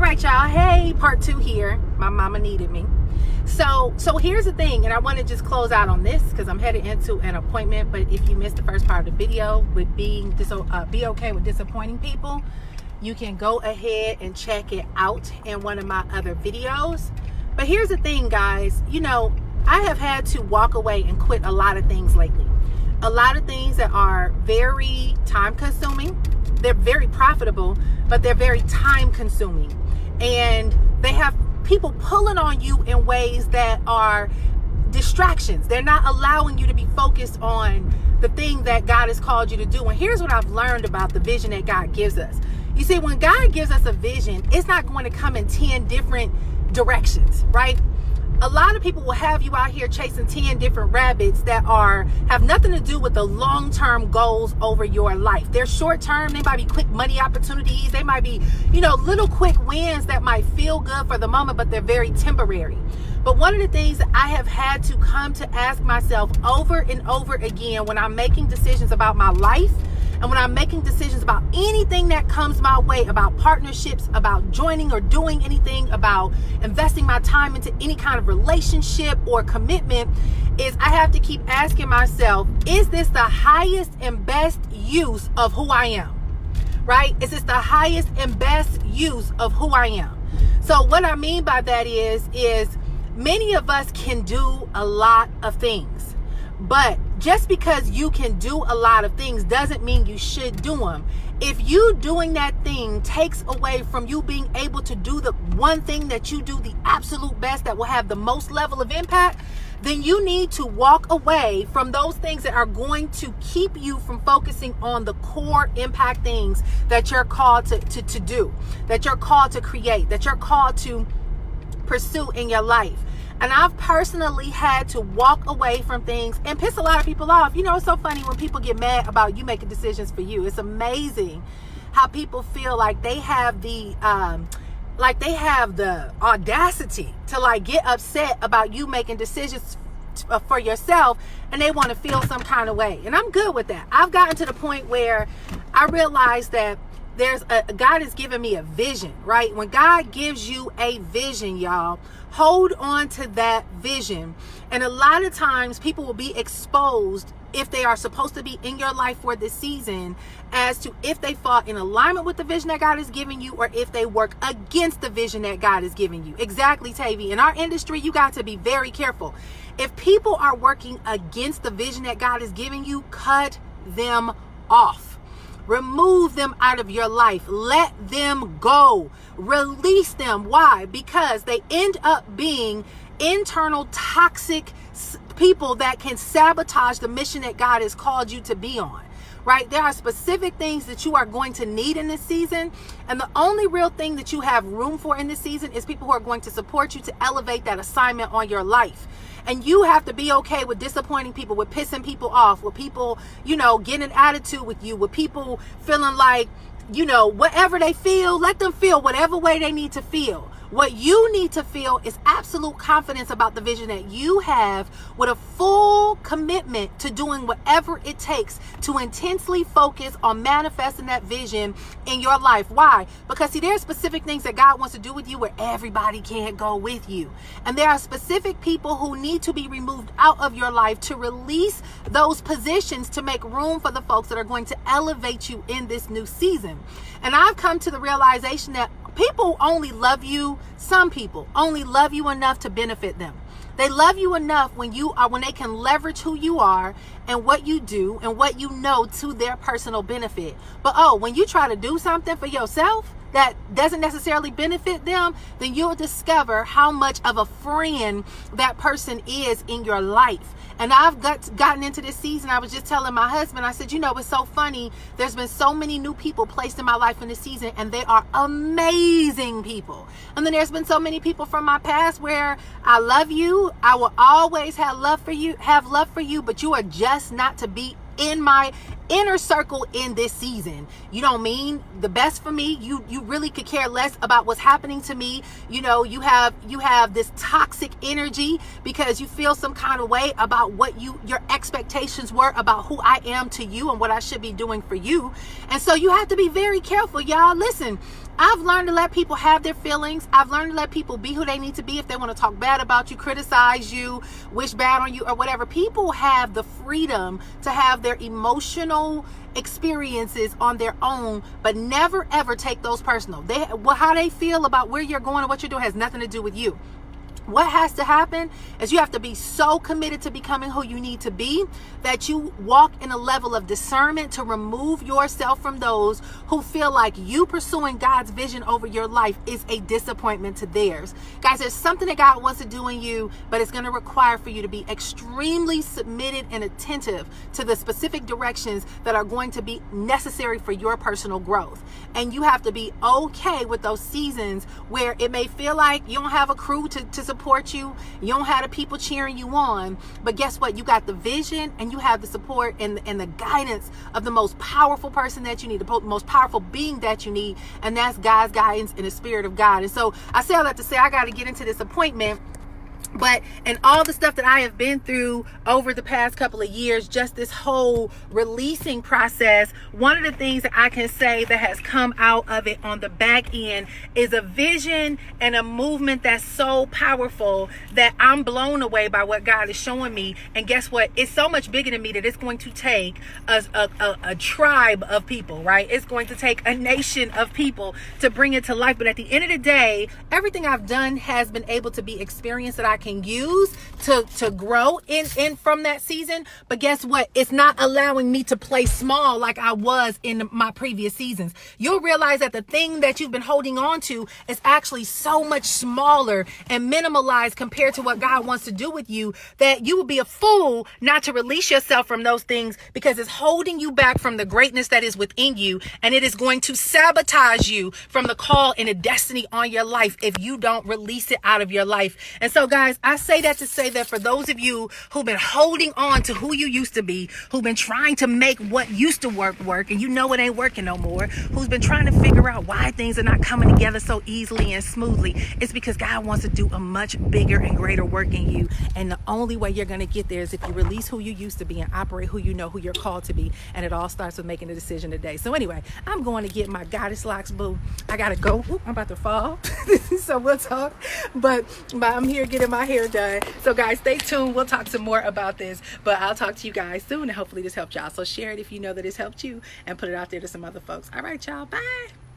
right, y'all. Hey, part 2 here. My mama needed me. So here's the thing, and I want to just close out on this because I'm headed into an appointment. But if you missed the first part of the video with be okay with disappointing people, you can go ahead and check it out in one of my other videos. But here's the thing, guys. You know, I have had to walk away and quit a lot of things lately. A lot of things that are very time consuming. They're very profitable, but they're very time consuming. And they have people pulling on you in ways that are distractions. They're not allowing you to be focused on the thing that God has called you to do. And here's what I've learned about the vision that God gives us. You see, when God gives us a vision, it's not going to come in 10 different directions, right? A lot of people will have you out here chasing 10 different rabbits that have nothing to do with the long-term goals over your life. They're short-term. They might be quick money opportunities. They might be, little quick wins that might feel good for the moment, but they're very temporary. But one of the things that I have had to come to ask myself over and over again when I'm making decisions about my life, and when I'm making decisions about anything that comes my way, about partnerships, about joining or doing anything, about investing my time into any kind of relationship or commitment, is I have to keep asking myself, is this the highest and best use of who I am? Right? Is this the highest and best use of who I am? So what I mean by that is many of us can do a lot of things. But just because you can do a lot of things doesn't mean you should do them. If you doing that thing takes away from you being able to do the one thing that you do the absolute best that will have the most level of impact, then you need to walk away from those things that are going to keep you from focusing on the core impact things that you're called to do, that you're called to create, that you're called to pursue in your life. And I've personally had to walk away from things and piss a lot of people off. It's so funny when people get mad about you making decisions for you. It's amazing how people feel like they have the audacity to get upset about you making decisions for yourself, and they want to feel some kind of way. And I'm good with that. I've gotten to the point where I realize that God has given me a vision, right? When God gives you a vision, y'all, hold on to that vision. And a lot of times people will be exposed if they are supposed to be in your life for this season as to if they fall in alignment with the vision that God is giving you or if they work against the vision that God is giving you. Exactly, Tavy. In our industry, you got to be very careful. If people are working against the vision that God is giving you, cut them off. Remove them out of your life. Let them go. Release them. Why? Because they end up being internal toxic people that can sabotage the mission that God has called you to be on. Right? There are specific things that you are going to need in this season. And the only real thing that you have room for in this season is people who are going to support you to elevate that assignment on your life. And you have to be okay with disappointing people, with pissing people off, with people, getting an attitude with you, with people feeling like, whatever they feel, let them feel whatever way they need to feel. What you need to feel is absolute confidence about the vision that you have, with a full commitment to doing whatever it takes to intensely focus on manifesting that vision in your life. Why? Because see, there are specific things that God wants to do with you where everybody can't go with you. And there are specific people who need to be removed out of your life to release those positions to make room for the folks that are going to elevate you in this new season. And I've come to the realization that people only love you. Some people only love you enough to benefit them. They love you enough when they can leverage who you are and what you do and what you know to their personal benefit. But when you try to do something for yourself that doesn't necessarily benefit them, then you'll discover how much of a friend that person is in your life. And I've gotten into this season. I was just telling my husband, I said, it's so funny. There's been so many new people placed in my life in this season, and they are amazing people. And then there's been so many people from my past where I love you. I will always have love for you, but you are just not to be in my inner circle in this season. You don't mean the best for me. You really could care less about what's happening to me. You know, you have this toxic energy because you feel some kind of way about what your expectations were about who I am to you and what I should be doing for you. And so you have to be very careful, y'all. Listen, I've learned to let people have their feelings. I've learned to let people be who they need to be. If they want to talk bad about you, criticize you, wish bad on you, or whatever, people have the freedom to have their emotional experiences on their own, but never ever take those personal. How they feel about where you're going and what you're doing has nothing to do with you. What has to happen is you have to be so committed to becoming who you need to be that you walk in a level of discernment to remove yourself from those who feel like you pursuing God's vision over your life is a disappointment to theirs. Guys, there's something that God wants to do in you, but it's going to require for you to be extremely submitted and attentive to the specific directions that are going to be necessary for your personal growth. And you have to be okay with those seasons where it may feel like you don't have a crew to support you. You don't have the people cheering you on, but guess what? You got the vision and you have the support and the guidance of the most powerful person that you need, the most powerful being that you need, and that's God's guidance and the Spirit of God. And so I say all that to say I got to get into this appointment. But and all the stuff that I have been through over the past couple of years, just this whole releasing process, one of the things that I can say that has come out of it on the back end is a vision and a movement that's so powerful that I'm blown away by what God is showing me. And guess what? It's so much bigger than me that it's going to take a tribe of people, right? It's going to take a nation of people to bring it to life. But at the end of the day, everything I've done has been able to be experienced that I can use to grow in from that season. But guess what? It's not allowing me to play small like I was in my previous seasons. You'll realize that the thing that you've been holding on to is actually so much smaller and minimalized compared to what God wants to do with you, that you will be a fool not to release yourself from those things, because it's holding you back from the greatness that is within you, and it is going to sabotage you from the call and the destiny on your life if you don't release it out of your life. And so guys, I say that to say that for those of you who've been holding on to who you used to be, who've been trying to make what used to work, and you know it ain't working no more, who's been trying to figure out why things are not coming together so easily and smoothly, it's because God wants to do a much bigger and greater work in you. And the only way you're going to get there is if you release who you used to be and operate who you know who you're called to be. And it all starts with making a decision today. So anyway, I'm going to get my goddess locks, boo. I gotta go. Ooh, I'm about to fall. So we'll talk, but I'm here getting my hair done. So guys, stay tuned. We'll talk some more about this, but I'll talk to you guys soon, and hopefully this helped y'all. So share it if you know that it's helped you, and put it out there to some other folks. All right, y'all. Bye.